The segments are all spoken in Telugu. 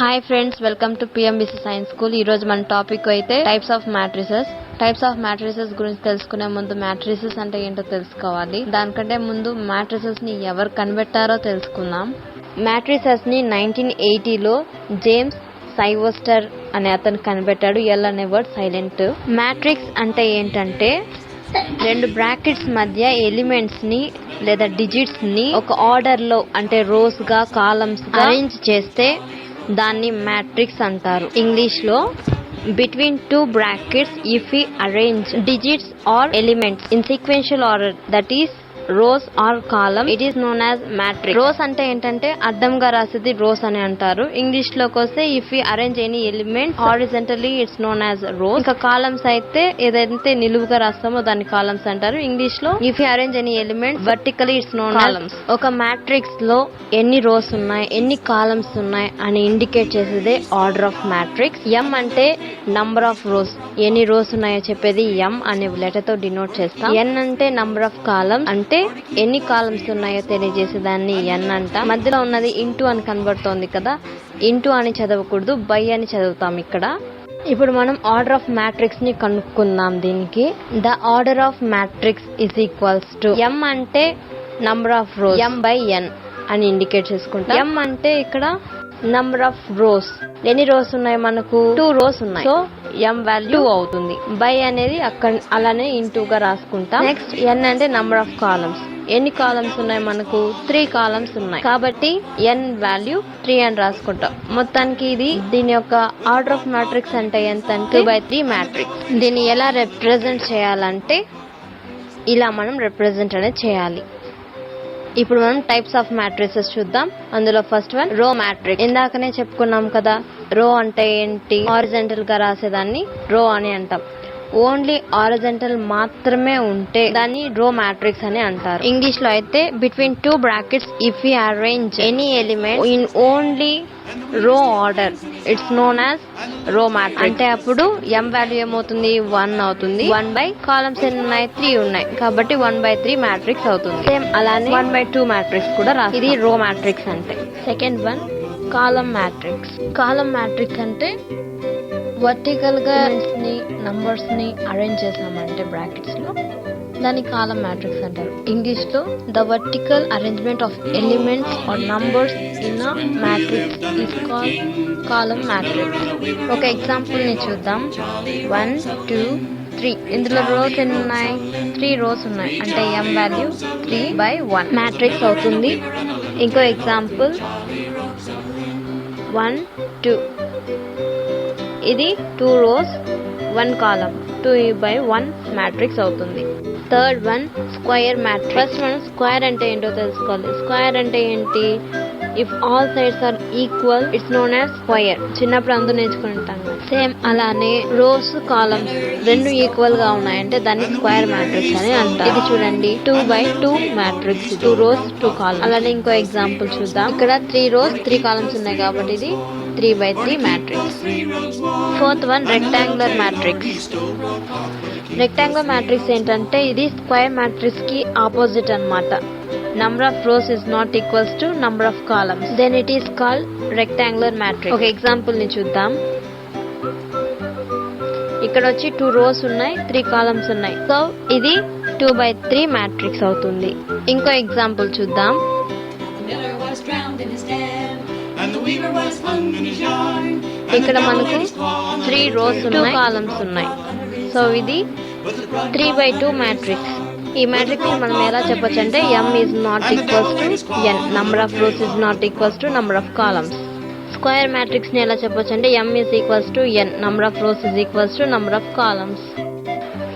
Hi friends, welcome to PMBC science school. ఈ రోజు మన టాపిక్ అయితే టైప్స్ ఆఫ్ మ్యాట్రిసెస్ గురించి తెలుసుకునే ముందు మ్యాట్రిసెస్ అంటే ఏంటో తెలుసుకోవాలి. దానికంటే ముందు మ్యాట్రిసెస్ ని ఎవరు కనిపెట్టారో తెలుసుకుందాం. మ్యాట్రిసెస్ ని 1980లో జేమ్స్ సైవోస్టర్ అనే అతను కనిపెట్టాడు. ఎల్ అనే వర్డ్ సైలెంట్. మ్యాట్రిక్స్ అంటే ఏంటంటే రెండు బ్రాకెట్స్ మధ్య ఎలిమెంట్స్ ని లేదా డిజిట్స్ ని ఒక ఆర్డర్ లో అంటే రోస్ గా కాలమ్స్ గా అరేంజ్ చేస్తే దాన్ని మ్యాట్రిక్స్ అంటారు. ఇంగ్లీష్ లో between two brackets if we arrange digits or elements in sequential order, that is rows or column, it is known as matrix. rows అంటే ఏంటంటే అడ్డంగా రాసేది rows అని అంటారు. ఇంగ్లీష్ లోకి వస్తే if we arrange any element horizontally it's known as rows. ఇంకా కాలమ్స్ అయితే ఏదైతే నిలువుగా రాస్తామో దాన్ని కాలమ్స్ అంటారు. ఇంగ్లీష్ లో if we arrange any element vertically it's known as columns. ఒక మ్యాట్రిక్స్ లో ఎన్ని రోస్ ఉన్నాయి, ఎన్ని కాలమ్స్ ఉన్నాయి అని ఇండికేట్ చేసేదే ఆర్డర్ ఆఫ్ మ్యాట్రిక్స్. ఎం అంటే నంబర్ ఆఫ్ రోస్, ఎన్ని రోస్ ఉన్నాయో చెప్పేది ఎం అనే లెటర్ తో డినోట్ చేస్తాం. ఎన్ అంటే నంబర్ ఆఫ్ కాలమ్స్, అంటే ఎన్ని కాలమ్స్ ఉన్నాయో తెలియజేసే దాన్ని ఎన్ అంట. మధ్యలో ఉన్నది ఇంటూ అని కనబడుతోంది కదా, ఇంటూ అని చదవకూడదు, బై అని చదువుతాం ఇక్కడ. ఇప్పుడు మనం ఆర్డర్ ఆఫ్ మ్యాట్రిక్స్ ని కనుక్కుందాం. దీనికి the order of matrix is equals to M అంటే number of rows, M by N అని ఇండికేట్ చేసుకుంటాం. ఎం అంటే ఇక్కడ నంబర్ ఆఫ్ రోస్, ఎన్ని రోస్ ఉన్నాయి మనకు 2 రోస్ ఉన్నాయి, సో ఎం వాల్యూ 2 అవుతుంది. బై అనేది అక్కడ అలానే ఇంటూ గా రాసుకుంటాం. నెక్స్ట్ ఎన్ అంటే నంబర్ ఆఫ్ కాలమ్స్, ఎన్ని కాలమ్స్ ఉన్నాయి మనకు 3 కాలమ్స్ ఉన్నాయి కాబట్టి ఎన్ వాల్యూ 3 అని రాసుకుంటాం. మొత్తానికి ఇది దీని యొక్క ఆర్డర్ ఆఫ్ మ్యాట్రిక్స్ అంటే ఎంత అంటే 2/3 మ్యాట్రిక్స్. దీన్ని ఎలా రిప్రజెంట్ చేయాలంటే ఇలా మనం రిప్రజెంట్ అనేది చేయాలి. ఇప్పుడు మనం టైప్స్ ఆఫ్ మ్యాట్రిసెస్ చూద్దాం. అందులో ఫస్ట్ వన్ రో మ్యాట్రిక్స్. ఇందాకనే చెప్పుకున్నాం కదా, రో అంటే ఏంటి, హారిజాంటల్ గా రాసేదాన్ని రో అని అంటాం. ఓన్లీ హారిజాంటల్ మాత్రమే ఉంటే దాన్ని రో మ్యాట్రిక్స్ అని అంటారు. ఇంగ్లీష్ లో అయితే between 2 brackets if you arrange any element in only row order it's known as row matrix. అంటే అప్పుడు ఎం వాల్యూ ఏమవుతుంది 1 అవుతుంది. 1 బై కాలమ్స్ ఎన్ని ఉన్నాయి 3 ఉన్నాయి కాబట్టి 1/3 మ్యాట్రిక్స్ అవుతుంది. సేమ్ అలానే 1/2 మ్యాట్రిక్స్ కూడా రాస్తాం. ఇది రో మ్యాట్రిక్స్ అంటే. Second one column matrix. Column matrix అంటే వర్టికల్ గా నంబర్స్ ని అరేంజ్ చేసామంటే బ్రాకెట్స్ లో దాన్ని కాలమ్ మ్యాట్రిక్స్ అంటారు. ఇంగ్లీష్ లో the vertical arrangement of elements or numbers in a matrix is called column matrix. ఒక ఎగ్జాంపుల్ ని చూద్దాం. 1 2 3 ఇందులో రోస్ ఎన్ని ఉన్నాయి 3 రోస్ ఉన్నాయి, అంటే ఎం వాల్యూ 3/1 మ్యాట్రిక్స్ అవుతుంది. ఇంకో ఎగ్జాంపుల్ 1 2 ఇది 2 రోస్ 1 కాలమ్ 2/1 మ్యాట్రిక్స్ అవుతుంది. Third one square matrix. First మనం స్క్వేర్ అంటే ఏంటో తెలుసుకోవాలి. స్క్వేర్ అంటే ఏంటి, if all sides are equal it's known as square. చిన్నప్పుడు అందరూ నేర్చుకుంటాం. సేమ్ అలానే రోస్ కాలమ్స్ రెండు ఈక్వల్ గా ఉన్నాయంటే దాన్ని స్క్వేర్ మ్యాట్రిక్స్ అని అంటారు. ఇది చూడండి 2/2 మ్యాట్రిక్స్, 2 రోస్ 2 కాలమ్స్. అలానే ఇంకో ఎగ్జాంపుల్ చూద్దాం. ఇక్కడ 3 రోస్ 3 కాలమ్స్ ఉన్నాయి కాబట్టి ఇది 3/3 matrix. Fourth one rectangular matrix. Rectangular matrix ఏంటంటే ఇది స్క్వేర్ మ్యాట్రిక్స్ కి ఆపోజిట్ అన్నమాట. number of rows is not equals to number of columns, then it is called rectangular matrix. ఒక ఎగ్జాంపుల్ ని చూద్దాం. ఇక్కడ వచ్చి 2 రోస్ ఉన్నాయి 3 కాలమ్స్ ఉన్నాయి, సో ఇది 2/3 మ్యాట్రిక్స్ అవుతుంది. ఇంకో ఎగ్జాంపుల్ చూద్దాం. ఇక్కడ మనకు 3 రోస్ 2 కాలమ్స్ ఉన్నాయి, సో ఇది 3/2 మ్యాట్రిక్స్. ఈ మ్యాట్రిక్స్ మనం ఎలా చెప్పొచ్చు అంటే m is not equals to n, number of rows is not equals to number of columns. Square matrix ని ఎలా చెప్పొచ్చు అంటే m is equals to n, number of rows is equals to number of columns.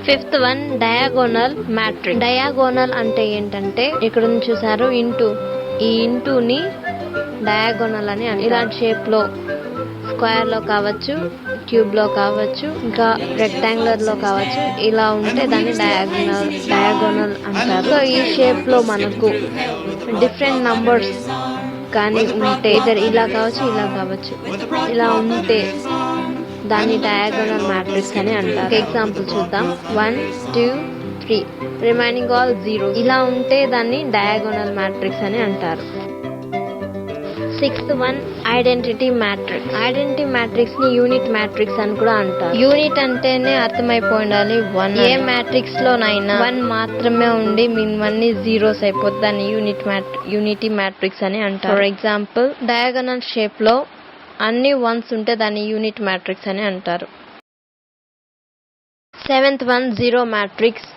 Fifth one diagonal matrix. Diagonal అంటే ఏంటంటే ఇక్కడ నుంచి చూసారు ఇంటూ, ఈ ఇంటూని డయాగోనల్ అని ఇలాంటి షేప్ లో స్క్వేర్ లో కావచ్చు, క్యూబ్ లో కావచ్చు, ఇంకా రెక్టాంగులర్ లో కావచ్చు, ఇలా ఉంటే దాన్ని డయాగోనల్ అంటారు. సో ఈ షేప్ లో మనకు డిఫరెంట్ నంబర్స్ కానీ ఉంటే ఇలా కావచ్చు ఇలా కావచ్చు, ఇలా ఉంటే దాన్ని డయాగోనల్ మ్యాట్రిక్స్ అని అంటారు. ఎగ్జాంపుల్ చూద్దాం. 1 2 3 రిమైనింగ్ ఆల్ 0, ఇలా ఉంటే దాన్ని డయాగోనల్ మ్యాట్రిక్స్ అని అంటారు. Sixth one identity matrix. Identity matrix ని యూనిట్ మ్యాట్రిక్స్ అని కూడా అంటారు. యూనిట్ అంటేనే అర్థమైపోయి ఉండాలి వన్. ఏ మ్యాట్రిక్స్ లోనైనా వన్ మాత్రమే ఉండి మిగిలినవన్నీ జీరోస్ అయిపోతే దాన్ని యూనిటీ మ్యాట్రిక్స్ అని అంటారు. ఫర్ ఎగ్జాంపుల్ డయాగనల్ షేప్ లో అన్ని వన్స్ ఉంటే దాన్ని యూనిట్ మ్యాట్రిక్స్ అని అంటారు. సెవెంత్ వన్ జీరో మ్యాట్రిక్స్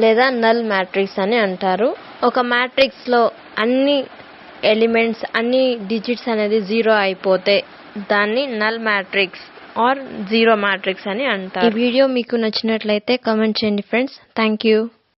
లేదా నల్ మ్యాట్రిక్స్ అని అంటారు. ఒక మ్యాట్రిక్స్ లో అన్ని ఎలిమెంట్స్ అన్ని డిజిట్స్ అనేది జీరో అయిపోతే దాన్ని null matrix or zero matrix అని అంటారు. ఈ వీడియో మీకు నచ్చినట్లయితే కామెంట్ చేయండి ఫ్రెండ్స్. Thank you.